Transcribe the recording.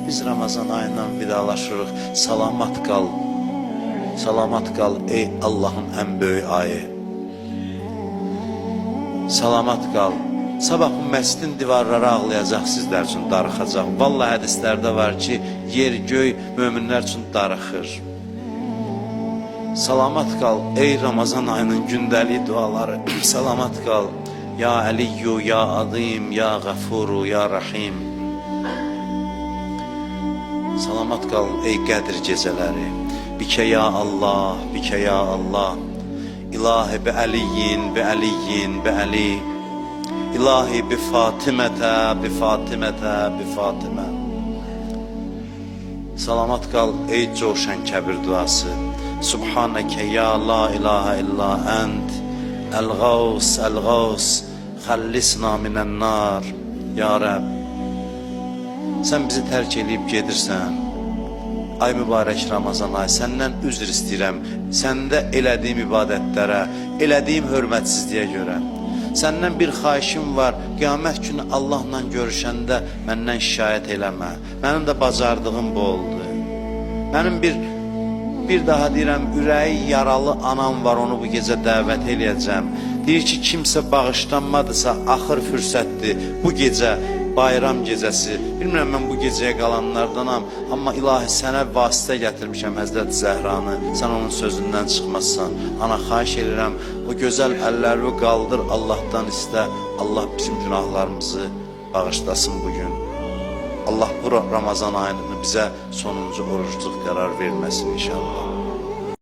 Biz Ramazan ayından vidalaşırıq. Salamat qal ey Allahın ən böyük ayı. Salamat qal. Sabah bu məscidin divarları ağlayacaq sizlər üçün, darıxacaq. Vallahi hədislərdə var ki, yer, göy möminlər üçün darıxır. Salamat qal ey Ramazan ayının gündəlik duaları. Salamat qal ya Aliyyu, ya Azim, ya Gafuru, ya Rahim. Salamat qal ey Qədir gecələri. Bikə ya Allah, bikə ya Allah. İlahi bi Aliyin, bi Aliyin, bi Ali. İlahi bi Fatimətə, bi Fatimətə, bi Fatimə. Salamat qal ey coşan kəbir duası. Subhanəkə ya la ilahe illa ənd. Əl-Ğavs, Əl-Ğavs, xəllisna minən nar. Ya Rəbb, sən bizi tərk edib gedirsən. Ay mübarək Ramazan ay, səndən üzr istəyirəm. Səndə elədiyim ibadətlərə, elədiyim hörmətsizliyə görə. Səndən bir xahişim var, qiyamət günü Allahla görüşəndə məndən şikayət eləmə. Mənim də bacardığım bu oldu. Mənim bir daha deyirəm, ürəyi yaralı anam var, onu bu gecə dəvət eləyəcəm. Deyir ki, kimsə bağışlanmadısa, axır fürsətdir. Bu gecə, bayram gecəsi. Bilmirəm, mən bu gecəyə qalanlardanam. Amma ilahi sənə vasitə gətirmişəm Həzrət Zəhranı. Sən onun sözündən çıxmazsan. Ana, xahiş edirəm, o gözəl əllərini qaldır, Allahdan istə. Allah bizim günahlarımızı bağışlasın bugün. Allah bu Ramazan ayını bizə sonuncu orucluq qərar verməsin inşallah.